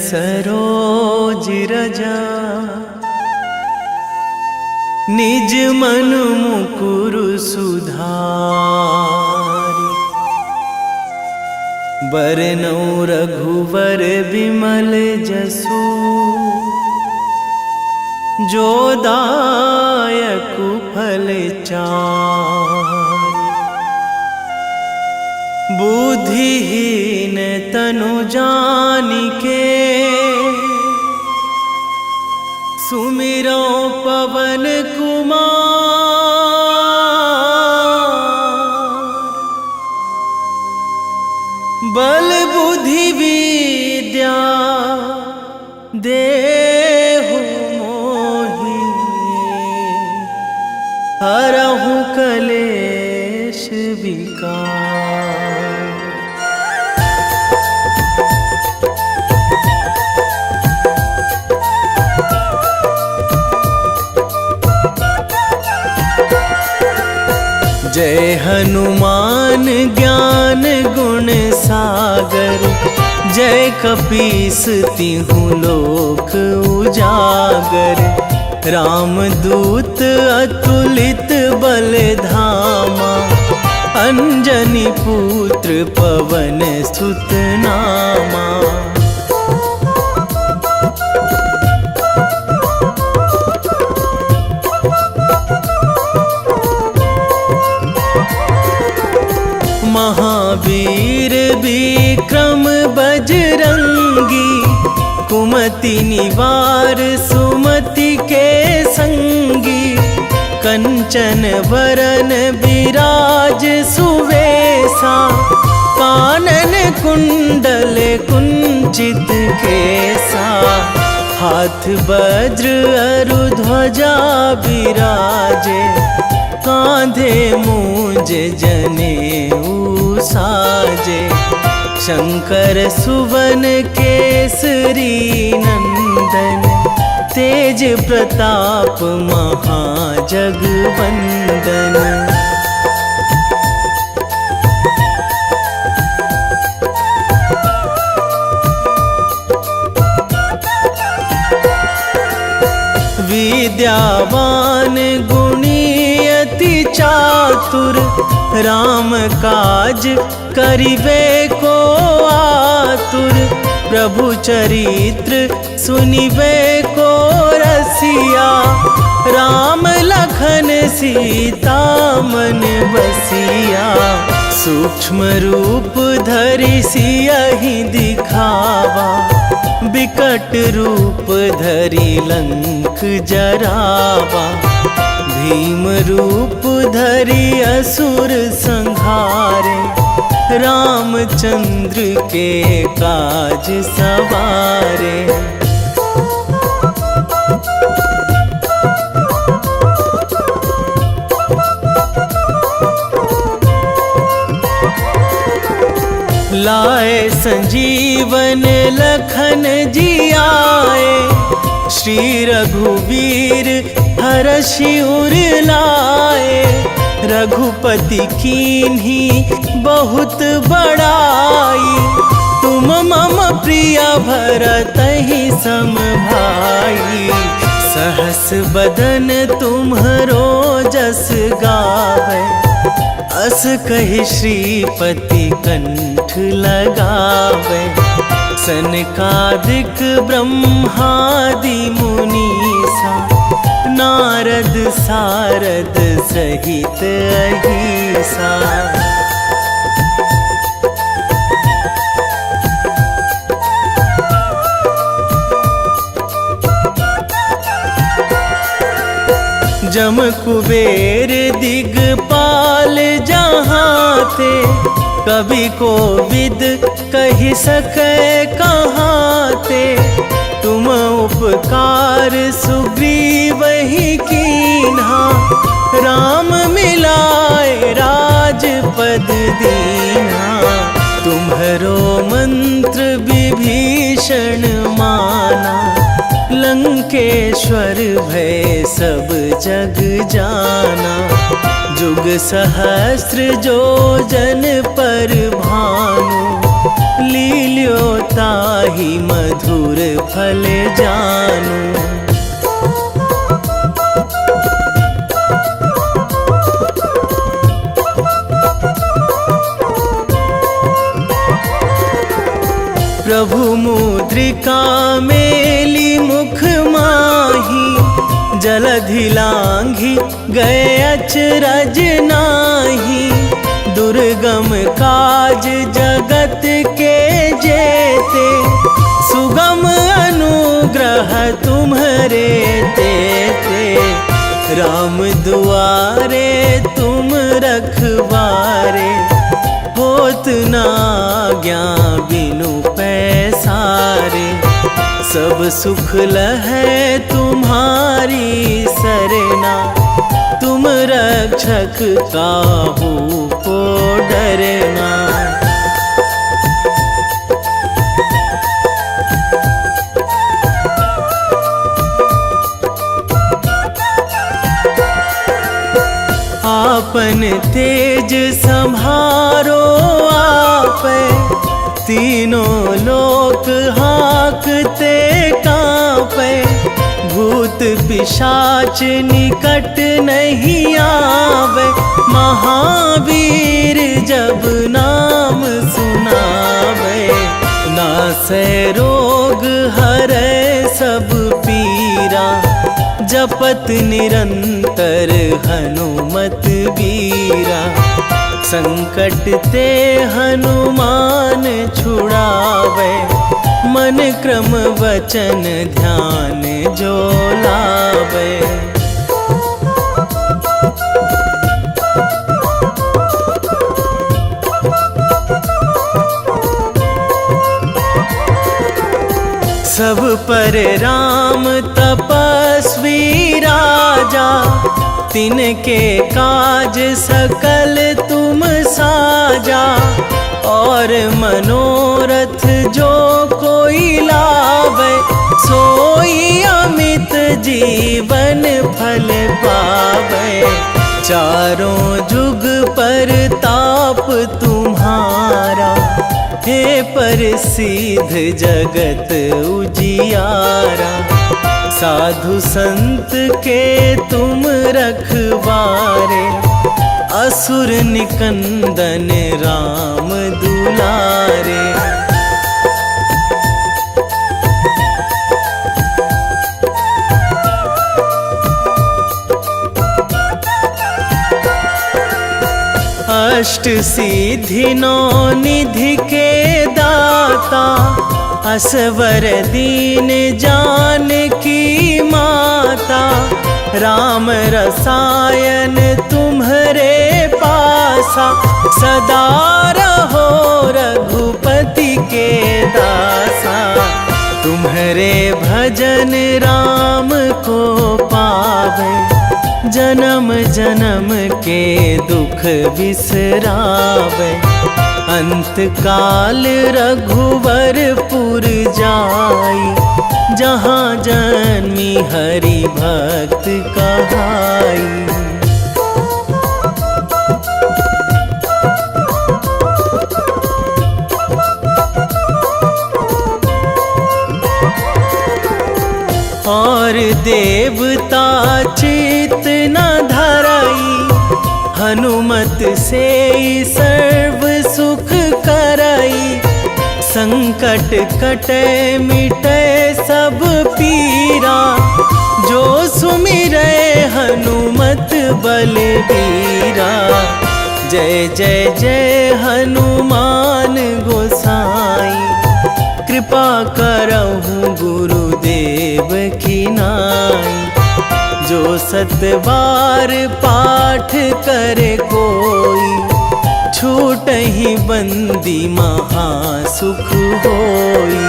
सरोज रजा निज मन मुकुर सुधारि। बरनौ रघुवर विमल जसु जो दायक फल चारि। बुद्धिहीन तनु जानिके सुमिरो पवन कुमार। बल बुद्धि विद्या देहु मोहि हरहु कलेश विकार। जय हनुमान ज्ञान गुण सागर। जय कपीस तिहु लोक उजागर। रामदूत अतुलित बल धामा। अंजनी पुत्र पवन सुत नामा। महावीर विक्रम बजरंगी। कुमति निवार सुमति के संगी। कंचन वरन विराज सुवेशा। कानन कुंडल कुंचित केसा। हाथ वज्र अरु ध्वजा विराजे। कांधे मूंज जनेऊ साजे। शंकर सुवन केसरी नंदन। तेज प्रताप महाजगवंदन। विद्यावान गुणी अति चातुर। राम काज करिबे को आतुर। प्रभु चरित्र सुनिबे को रसिया। राम लखन सीता मन बसिया। सूक्ष्म रूप धरि सियहि दिखावा। विकट रूप धरि लंक जरावा। भीम रूप धरि असुर संहारे। रामचंद्र के काज सवारे। लाए संजीवन लखन जियाए। श्री रघुवीर हरषि उर लाए। रघुपति कीन्ही बहुत बड़ाई। तुम मम प्रिय भरतहि सम भाई। सहस बदन तुम्हरो जस गावै। अस कहि श्रीपति कंठ लगावै। सनकादिक ब्रह्मादि मुनीसा। नारद सारद सहित अहिसा। जम कुबेर दिगपाल जहाँ थे। कवि कोविद कहि सकै कहाँ ते। तुम उपकार सुग्रीवहि कीन्हा। राम मिलाए राजपद दीन्हा। तुम्हरो मंत्र विभीषण माना। लंकेश्वर भय सब जग जाना। जुग सहस्र जो जन पर भानु। लील्यो ताहि मधुर फल जानू। प्रभु मुद्रिका मेली मुख माही, जलधि लांघी गए अचरज नाही। दुर्गम काज जगत के जेते, सुगम अनुग्रह तुम्हरे तेते। राम दुआरे तुम रखवारे, होत ना आज्ञा बिनु पैसारे। सब सुख लहै तुम्हारी सरना, तुम रक्षक काहू को डरना। आपन तेज संभारो आपै, तीनों लोक हाकते कांपै। भूत पिशाच निकट नहीं आवे, महावीर जब नाम सुनावे। नासै रोग हरै सब पीरा, जपत निरंतर हनुमत बीरा। संकट ते हनुमान छुड़ावे, मन क्रम वचन ध्यान जो लावे। सब पर राम तपस्वी राजा, तिनके काज सकल तुम साजा। और मनोरथ जो कोई लावे, सोई अमित जीवन फल पावे। चारों जुग पर ताप तुम्हारा, हे प्रसिद्ध जगत उजियारा। साधु संत के तुम रखवारे, असुर निकंदन राम दुलारे। अष्ट सिद्धि नौ निधि के दाता, असवर दीन जानकी माता। राम रसायन तुम्हरे पासा, सदा रहो रघुपति के दासा। तुम्हरे भजन राम को पावे, जन्म जन्म के दुख बिसरावे। अंत काल रघुवरपुर जाई, जहाँ जन्मी हरि भक्त कहाई। और देवता चित न धराई, हनुमत से सर्व सुख कराई। संकट कटे मिटे सब पीरा, जो सुमिरै हनुमत बलबीरा। जय जय जय हनुमान गोसाई, कृपा करहु गुरुदेव की नाई। जो सतबार पाठ करे कोई, छूटहि बंदी महासुख होई।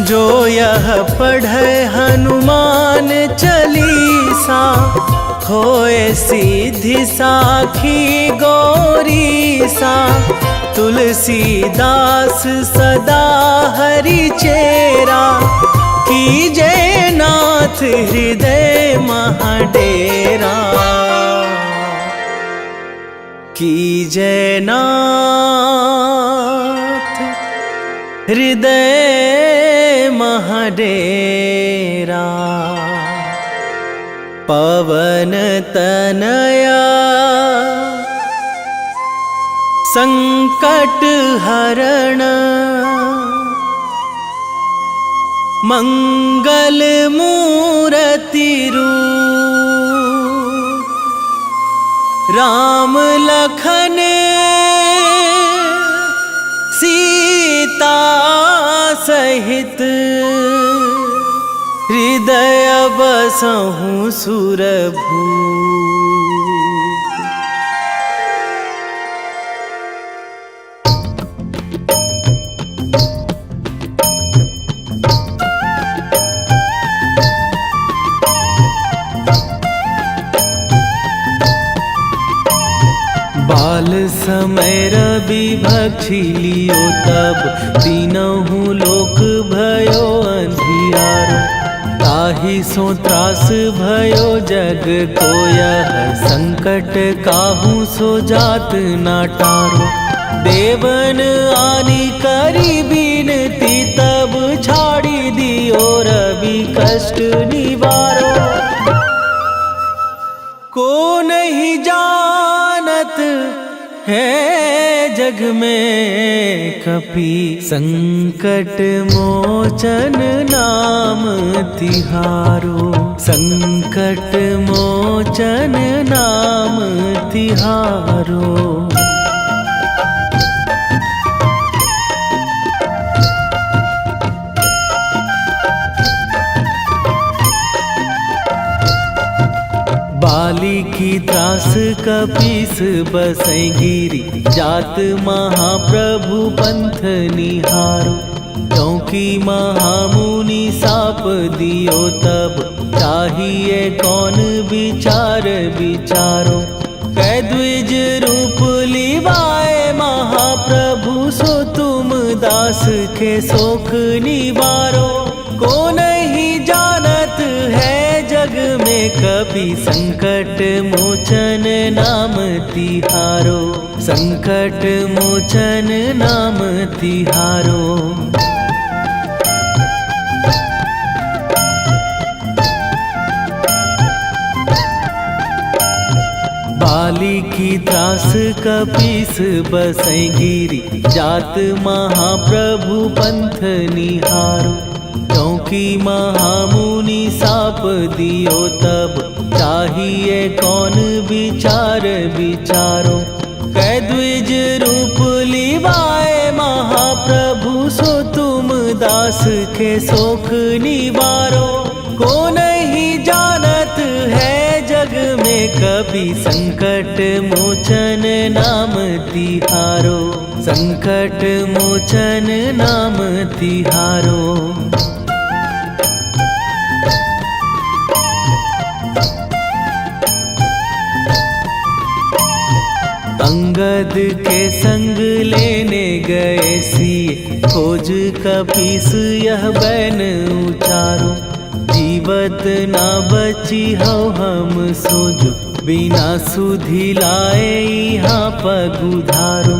जो यह पढ़े हनुमान चालीसा, होए सीधी साखी गौरीसा। तुलसीदास सदा हरि चेरा, कीजे नाथ हृदय महाडेरा, कीजे नाथ हृदय महाडेरा। पवन तनया संकट हरण, मंगल मूर्ति रूप, राम लखन सीता सहित, हृदय बसहु सुरभूप। बाल समय रवि भक्षी लियो तब, तीनहु लोक भयो अंधियारो। ताहि सो त्रास भयो जग को यह, संकट काहू सो जात ना टारो। देवन आनी करी बिनती तब, छाड़ी दियो रवि कष्ट निवारो। को नहीं जानत है जग में कपि, संकट मोचन नाम तिहारो। संकट मोचन नाम तिहारो। बाली की त्रास कपीस बसै गिरी, जात महाप्रभु पंथ निहारो। क्योंकि महामुनि साप दियो तब, चाहिए कौन विचार विचारो। कै द्विज रूप लिवाए महाप्रभु, सो तुम दास के शोक निवारो। को नहीं जानत है जग में कपि, संकट मोचन नाम तिहारो। संकट मोचन नाम तिहारो। बाली की त्रास कपीस बसै गिरी, जात महाप्रभु पंथ निहारो। क्योंकि महामुनि साप दियो तब, चाहिए कौन विचार विचारो। कै द्विज रूप लिवाए महाप्रभु, सो तुम दास के शोक निवारो। को नहीं जानत है जग में कपि, संकट मोचन नाम तिहारो। संकट मोचन नाम तिहारो। अंगद के संग लेने गए सिए, खोज कपीस यह बैन उचारो। जीवत ना बची हो हम सोजो, बिना सुधि लाए यहाँ पगुधारो।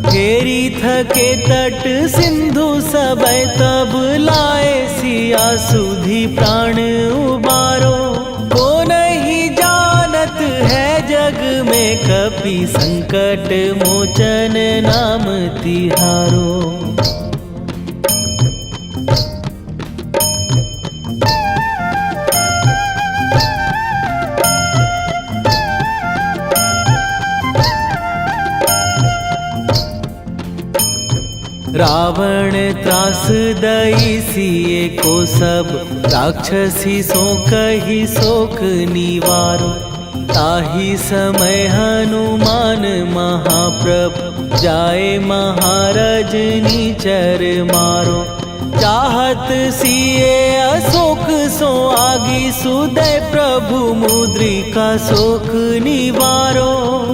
फेरी थके तट सिंधु सबय, तब लाए सिया सुधि प्राण उबारो। को नहीं जानत है जग में कपि, संकट मोचन नाम तिहारो। रावण त्रास दई सिए को सब, राक्षसी सो कही शोक निवारो। ताहि समय हनुमान महाप्रभु, जाए महाराज नीचर मारो। चाहत सिए अशोक सो आगी, सुदय प्रभु मुद्रिका शोक निवारो।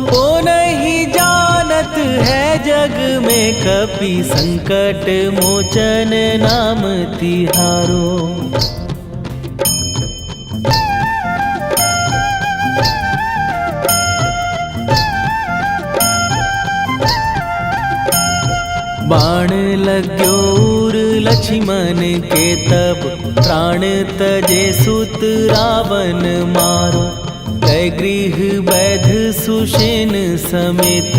को नहीं जानत है जग में कपि संकट मोचन नाम तिहारो। बाण लग्यो उर लक्ष्मण के तब प्राण तजे सुत रावण मारो। कै गृह वैध सुषेण समेत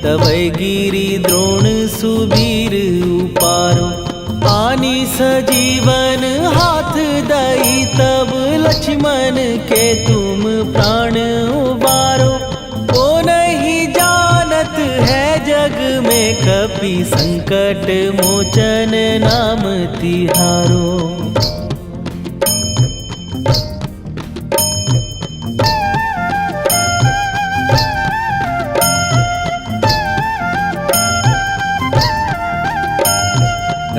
तबै गिरि द्रोण सुबीर उपारो। आनी सजीवन हाथ दई तब लक्ष्मण के तुम प्राण उबारो। ओ नहीं जानत है जग में कपि संकट मोचन नाम तिहारो।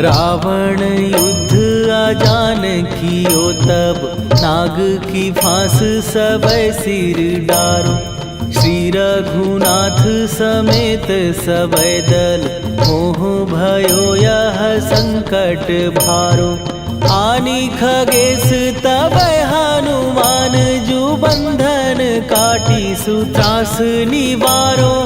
रावण युद्ध आजान कियो तब नाग की फांस सबै सिर डारो। श्री रघुनाथ समेत सबै दल मोह भयो यह संकट भारो। आनी खगेश तबै हनुमान जु बंधन काटी सुत्रास निवारो।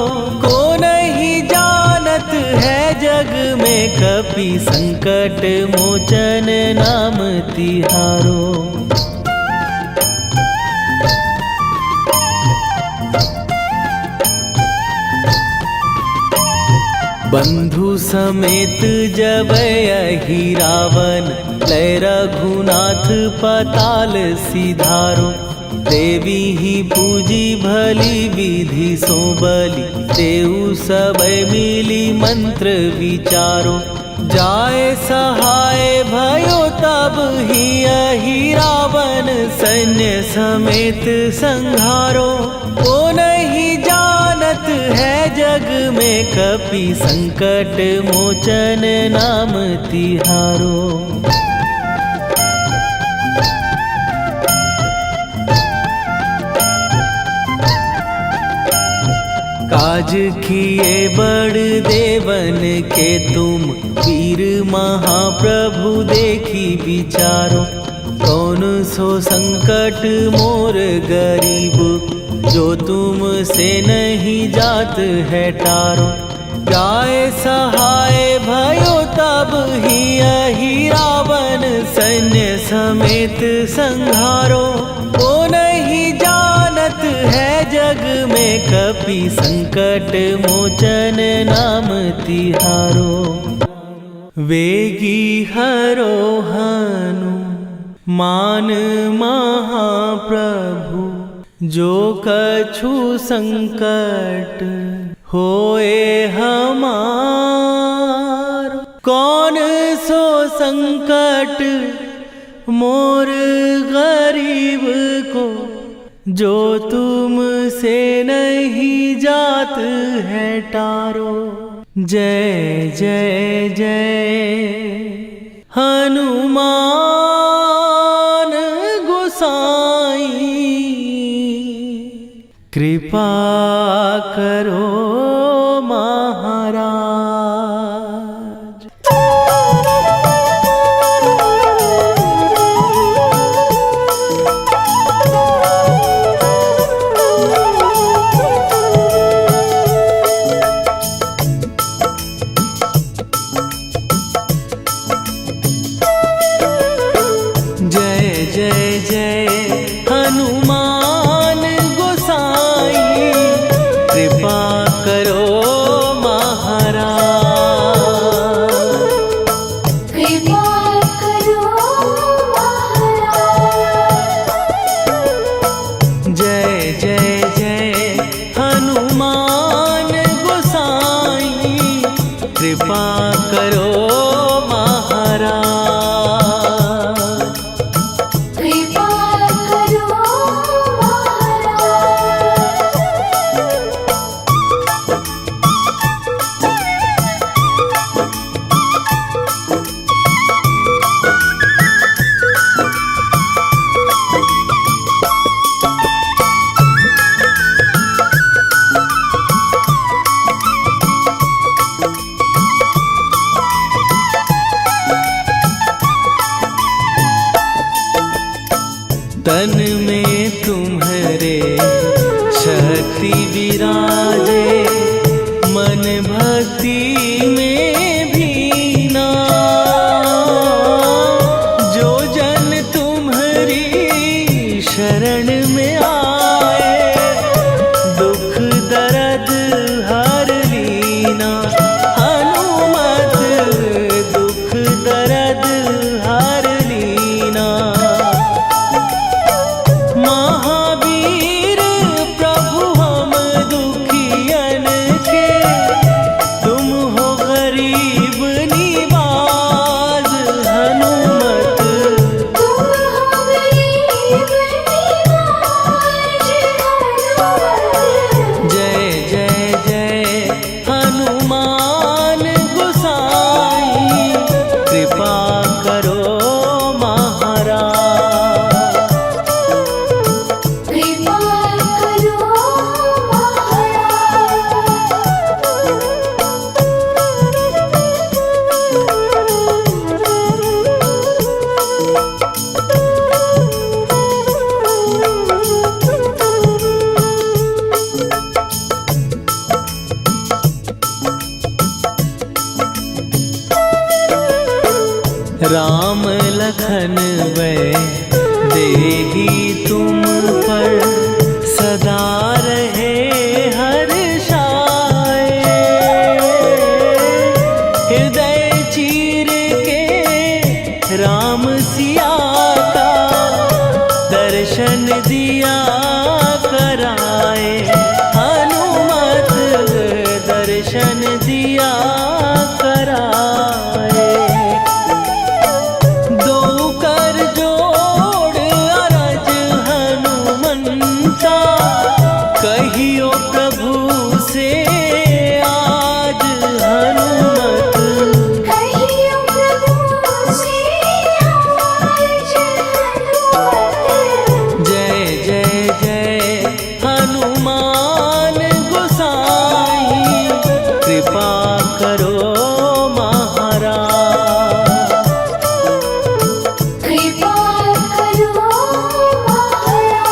को नहीं जानत है जग में कपि संकट मोचन नाम तिहारो। बंधु समेत जबै अहि रावण लय रघुनाथ पताल सिधारो। देवी ही पूजी भली विधि सो बलि तेउ सबै मिली मंत्र विचारो। जाय सहाय भयो तब ही अहि रावण सैन्य समेत संहारो। ओ नहीं जानत है जग में कपि संकट मोचन नाम तिहारो। काज किए बड़ देवन के तुम वीर महाप्रभु देखी विचारो। कौन सो संकट मोर गरीब जो तुम से नहीं जात है टारो। जाय सहाय भयो तब ही अहि रावण सैन्य समेत संहारो। ओ नहीं जानत है जग में कपि संकट मोचन नाम तिहारो। वेगी हरो हनुमान महाप्रभु जो कछु संकट होए हमार। कौन सो संकट मोर गरीब को जो तुम से नहीं जात है टारो। जय जय जय हनुमान गोसाई कृपा करो महाराज। लखन वै देही तुम पर सदा रहे हर्षाए। हृदय चीर के राम सिया का दर्शन दिया कराए। हनुमत दर्शन दिया कराए। दो कर जोड़ अरज हनुमंता कहियो प्रभु से आज हनुमत। कहियो प्रभु से आज हनुमत। जय जय जय हनुमान गोसाई कृपा करो महाराज। कृपा करो महाराज।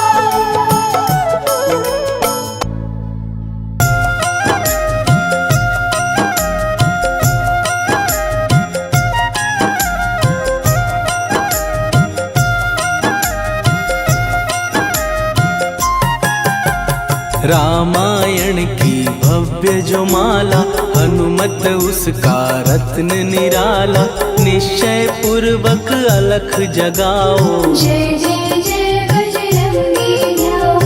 रामायण की भव्य जो माला हनुमत उसका रत्न निराला। निश्चय पूर्वक अलख जगाओ जय जय जय बजरंगी जाओ।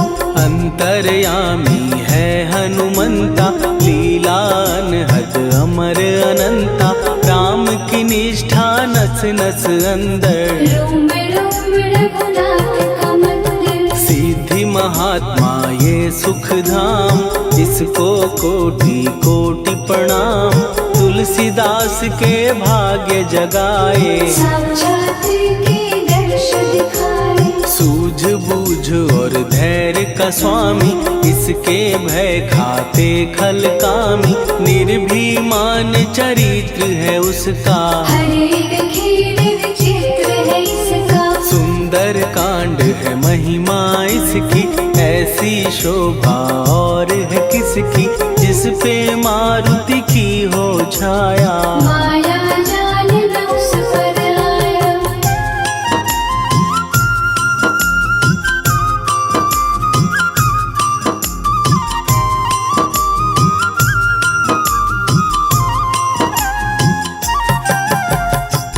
अंतर्यामी है हनुमंता लीला अनहद अमर अनंता। राम की निष्ठा नस नस अंदर रोम रोम रघुनाथ का मंदिर। सिद्धि महात्मा ये सुख धाम इसको कोटि कोटि प्रणाम। तुलसीदास के भाग्य जगाए साक्षात के दर्श दिखाए। सूझ बूझ और धैर्य का स्वामी इसके भय खाते खल कामी। निर्भीमान चरित्र है उसका हर एक खेल विचित्र है इसका। सुंदर कांड है महिमा इसकी। ऐसी शोभा और है किसकी जिस पे मारुति की हो छाया। माया जाल न उस पर आया।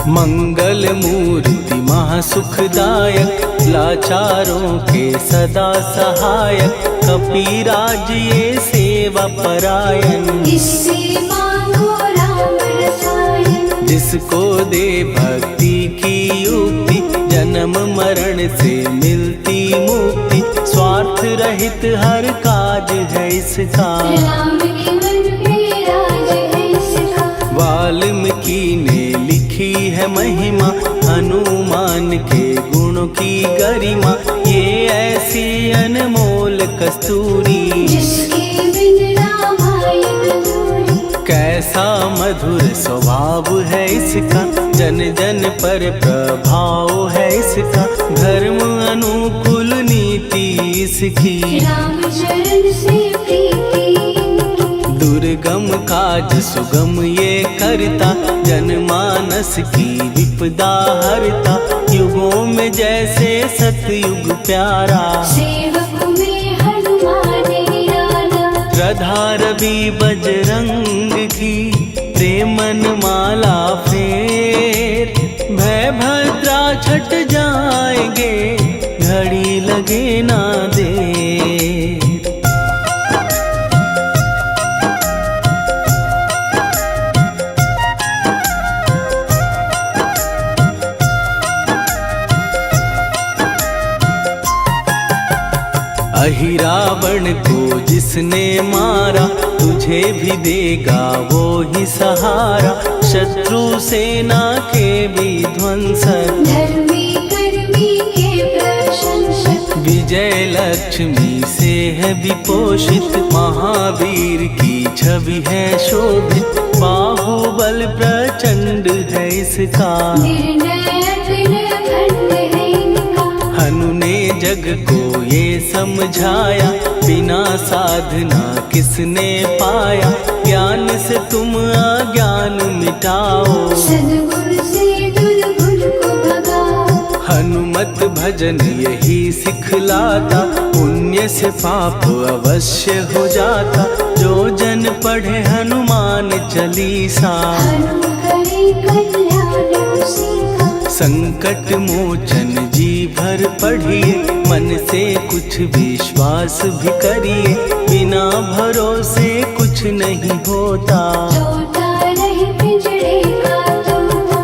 मंगल मूर्ति महासुखदायक लाचारों के सदा सहायक। कपीराज ये सेवा परायण इससे मांगो राम रसायन। जिसको दे भक्ति की युक्ति जन्म मरण से मिलती मुक्ति। स्वार्थ रहित हर काज है इसका राम के मन पे राज है इसका। वाल्मीकि ने लिखी है महिमा हनुमान के गुणों की गरिमा। ये ऐसी अनमोल कस्तूरी जिसके बिन रामायण अधूरी। कैसा मधुर स्वभाव है इसका जन जन पर प्रभाव है इसका। धर्म अनुकूल नीति इसकी राम चरण से प्रीति। दुर्गम काज सुगम ये करता जनमानस की विपदा हरता। युगों में जैसे सतयुग प्यारा सेवक में हनुमान निराला। श्रद्धा रवि बजरंग की प्रेमन माला फेर। भय भद्रा छट जाएंगे घड़ी लगे ना देर। अहिरावण को जिसने मारा तुझे भी देगा वो ही सहारा। शत्रु सेना के विध्वंसक धर्मी कर्मी के प्रशंसक। विजय लक्ष्मी से है विपोषित। महावीर की छवि है शोभित। बाहुबल प्रचंड है इसका निर्णय अखंड है इनका। हनु ने जग को ये समझाया बिना साधना किसने पाया। ज्ञान से तुम अज्ञान मिटाओ सद्गुण से दुर्गुण को भगाओ। हनुमत भजन यही सिखलाता, पुण्य से पाप अवश्य हो जाता। जो जन पढ़े हनुमान चालीसा, हनुम करे कल्याण उसी का। संकट मोचन जी भर पढ़िए, मन से कुछ विश्वास भी करिए। बिना भरोसे कुछ नहीं होता, तोता रहे पिंजरे का तोता।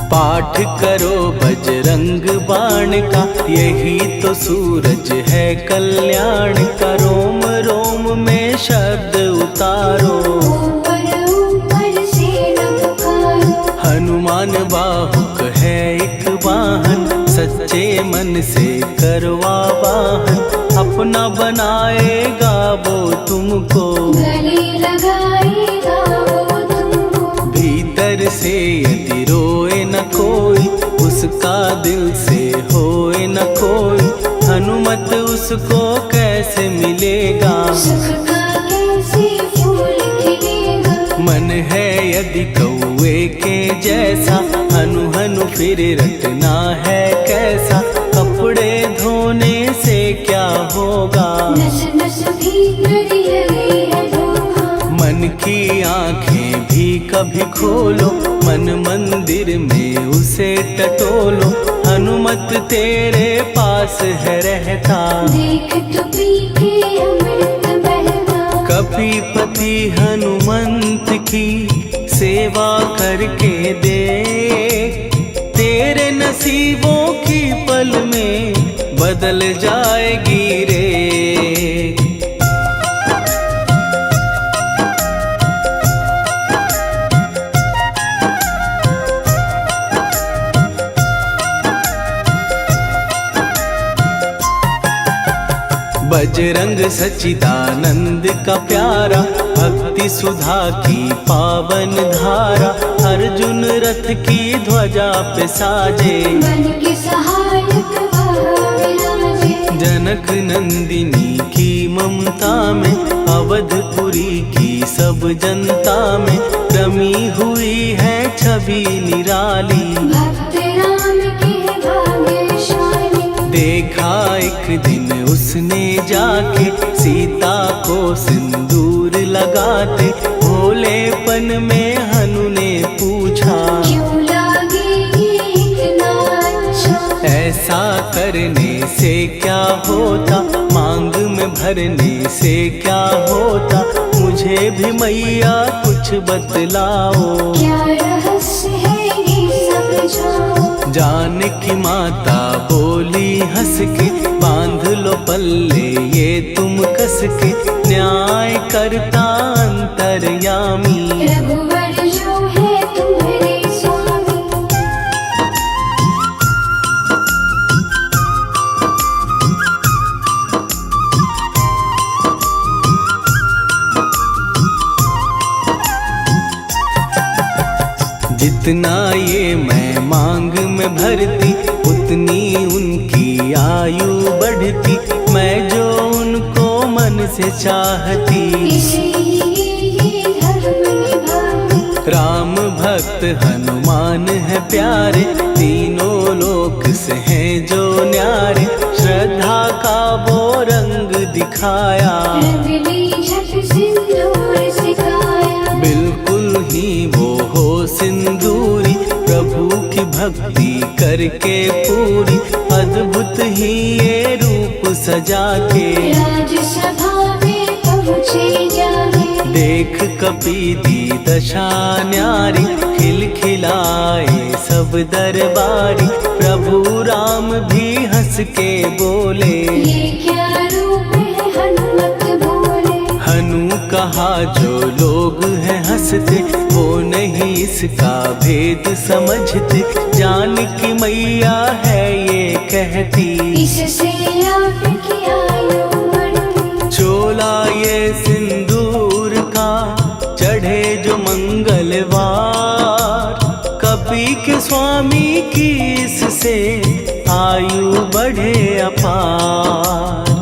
पाठ करो बजरंग बाण का, यही तो सूरज है कल्याण का। रोम रोम में शब्द उतारो, ऊपर ऊपर से न पुकारो। हनुमान बाहुक है एक वाहन, सच्चे मन से करवा वाहन। अपना बनाएगा वो तुमको, गले लगाएगा वो तुमको। भीतर से यदि रोए न कोई, उसका दिल से होए न कोई। हनुमत उसको कैसे मिलेगा, सुख का कैसे फूल खिलेगा। मन है यदि कौए के जैसा, हनु हनु फिर रटना है कैसा। कपड़े धोने से क्या होगा, नस नस भीतर लगी है धोखा। मन की आंखें भी कभी खोलो, मन मंदिर में उसे टटोलो। हनुमत तेरे पास है रहता, देख तो पी के अमृत बहता। कपीपति हनुमंत की सेवा करके दे, तेरे नसीबों की पल में बदल जाएगी रे। बजरंग सच्चिदानंद का प्यारा, भक्ति सुधा की पावन धारा। अर्जुन रथ की ध्वजा पे साजे, मन के सहायक वह विराजे। जनक नंदिनी की ममता में, अवधपुरी की सब जनता में रमी हुई है छवि निराली। भक्त राम के भाग्यशाली, देखा एक दिन उसने जाके सीता को सिंदूर लगाते। भोलेपन में हनु ने पूछा, क्यों लागे ये इतना अच्छा। ऐसा करने से क्या होता, मांग में भरने से क्या होता। मुझे भी मैया कुछ बतलाओ, क्या रहस्य है ये समझाओ। जानकी माता बोली हंस के, बांध लो पल्ले ये तुम कस के। न्याय करता अंतर्यामी, रघुवर जो है तुम्हारे स्वामी। जितना ये मैं मांग में भरती, उतनी उनकी आयु बढ़ती। मैं जो उनको मन से चाहती, इसलिए ये धर्म निभाती। राम भक्त हनुमान है प्यारे, तीनों लोक से हैं जो न्यारे। श्रद्धा का वो रंग दिखाया, रंगली झट सिंदूर सिखाया। बिल्कुल ही वो हो सिंदूरी, प्रभु की भक्ति करके पूरी। अद्भुत ही ये रूप सजा के, राजसभा में पहुँचे जाके। देख कपीदी दशा न्यारी, खिलखिलाए सब दरबारी। प्रभु राम भी हंस के बोले, ये क्या रूप है हनुमत बोले। हनु कहा जो लोग हैं हंसते, वो नहीं इसका भेद समझते। जानकी मैया है ये कहती, इससे आपकी आयु बढ़ती। चोला ये सिंदूर का चढ़े जो मंगलवार। कपी के स्वामी की इससे आयु बढ़े अपार।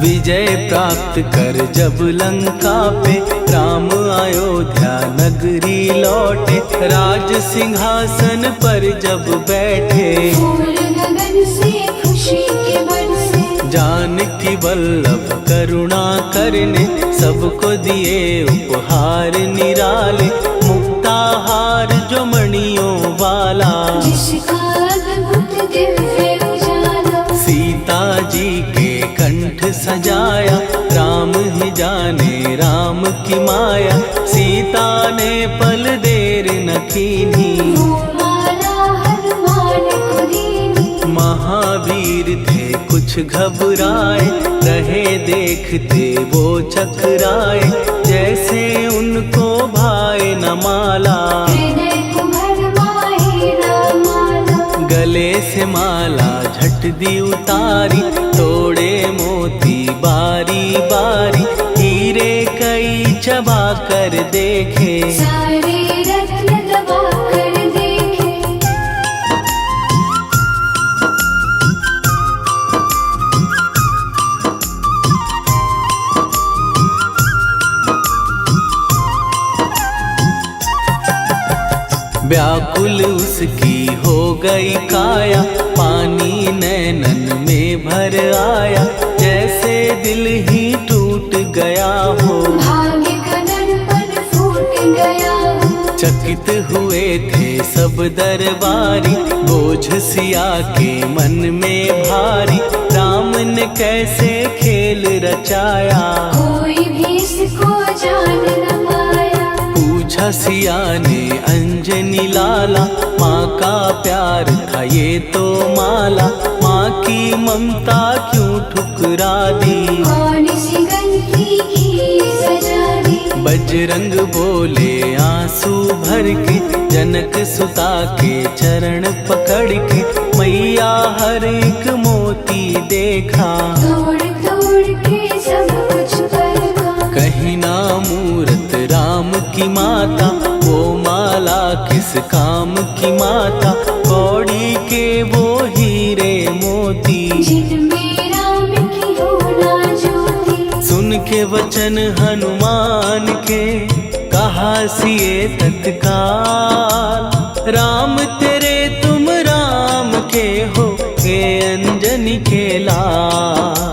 विजय प्राप्त कर जब लंका पे राम अयोध्या नगरी लौटे, राज सिंहासन पर जब बैठे, फूल गगन से खुशी के बरसे, जानकी वल्लभ करुणा करने सबको दिए उपहार निराले, मुक्ताहार जो मणियों वाला, जिसका अद्भुत दिव्य उजाला, सीता जी के कंठ सजाया, राम ही जाने राम की माया, सीता ने पल देर न कीन्ही, वो माला हनुमान को दीनी। महावीर थे कुछ घबराए, रहे देखते वो चकराए, जैसे उनको भाए न माला, हृदय को भरमाए न माला, गले से माला झट दी उतारी, तोड़े मोती बारी बारी, हीरे कई चबा कर देखे, सारे रत्न दबा कर देखे। व्याकुल उसकी हो गई काया, पानी नैनन में भर आया, जैसे दिल ही टूट गया हो, भाग्य का दर्पण फूट गया हो, चकित हुए थे सब दरबारी, बोझ सिया के मन में भारी, राम ने कैसे खेल रचाया, कोई भी इसको जान न पाया। पूछा सिया ने अंजनी लाला, माँ का प्यार था ये तो माला, माँ की ममता क्यों ठुकरा दी, कौन सी गलती की सजा दी, बजरंग बोले आंसू भर के, जनक सुता के चरण पकड़ के, मैया हर एक मोती देखा, तोड़ तोड़ के सब कुछ परखा, कहीं ना मूरत राम की माता, वो माला किस काम की माता, कौड़ी के वो हीरे मोती, जिनमें राम की होना ज्योति। सुन के वचन हनुमान के, कहा सिए तत्काल, राम तेरे तुम राम के हो, के अंजनी के लाल।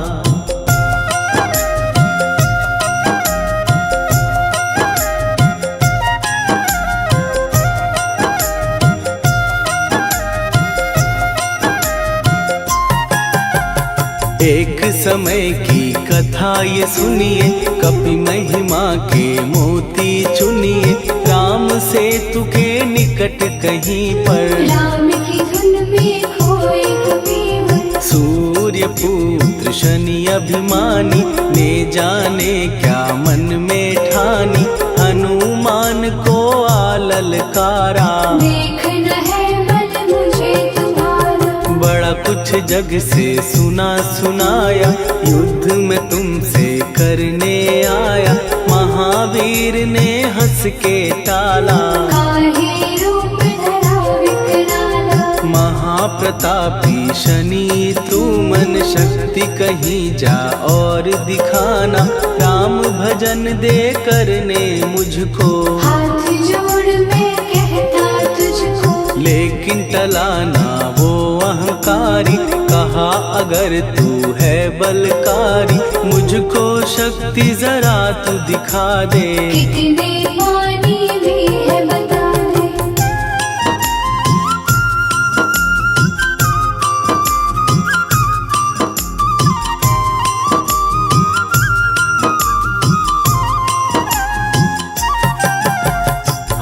एक समय की कथा ये सुनिए, कपि महिमा के मोती चुनिए, राम सेतु के निकट कहीं पर, राम की धुन में खोए कबीर, सूर्य पुत्र शनि अभिमानी, ने जाने क्या मन में ठानी, हनुमान को आललकारा, देखना है बल मुझे तुम्हारा, बड़ा कुछ जग से सुना सुनाया, युद्ध में तुमसे करने आया, महावीर ने हंस के टाला, काहे रूप धरा विकराला, महाप्रतापी शनि तू मन शक्ति कहीं जा और दिखाना, राम भजन दे करने मुझको, हाथ जोड़ मैं कहता तुझको, लेकिन टलाना वो अहंकारी, कहा अगर तू है बलकारी, मुझको शक्ति जरा तू दिखा दे, कितने पानी भी है बता दे।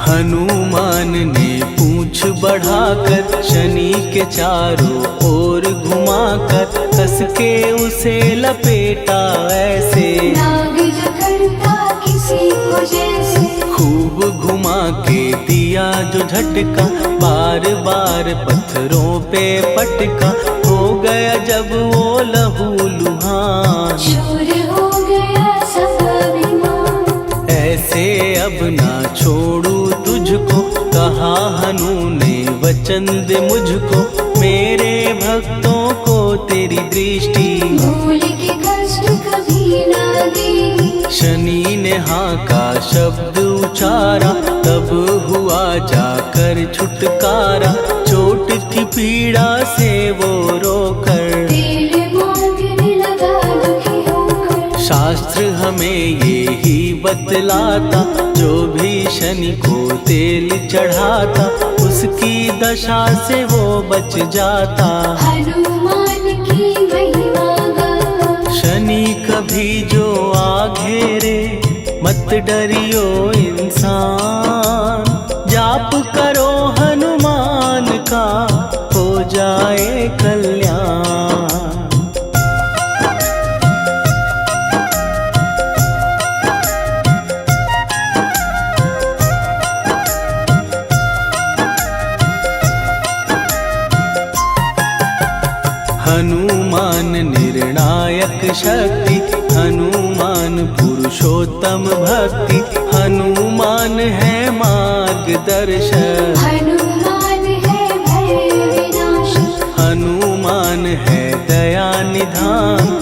हनुमान ने पूंछ बढ़ाकर, शनि के चारों ओर घुमाकर, कस के उसे लपेटा ऐसे, नाग जो करता किसी को जैसे, खूब घुमा के दिया जो झटका, बार बार पत्थरों पे पटका, हो गया जब वो लहूलुहान, शूर हो गया सब अभिमान। ऐसे अब ना छोड़ू तुझको, कहा हनु ने वचन दे मुझको। मेरे भक्तों को तेरी दृष्टि, भूल के कष्ट कभी ना देगी। शनि ने हाँ का शब्द उचारा, तब हुआ जाकर छुटकारा। चोट की पीड़ा से वो रोकर, तेल मांगने लगा दुखी होकर। शास्त्र हमें ये ही बतलाता, जो भी शनि को तेल चढ़ाता, उसकी दशा से वो बच जाता। हनुमान की महिमा गाता, शनि कभी जो आ घेरे, मत डरियो इंसान। जाप करो हनुमान का, हो जाए कल्याण। हनुमान निर्णायक शक्ति, हनुमान पुरुषोत्तम भक्ति। हनुमान है मार्गदर्शक, हनुमान है भय विनाशक। हनुमान है दया निधान।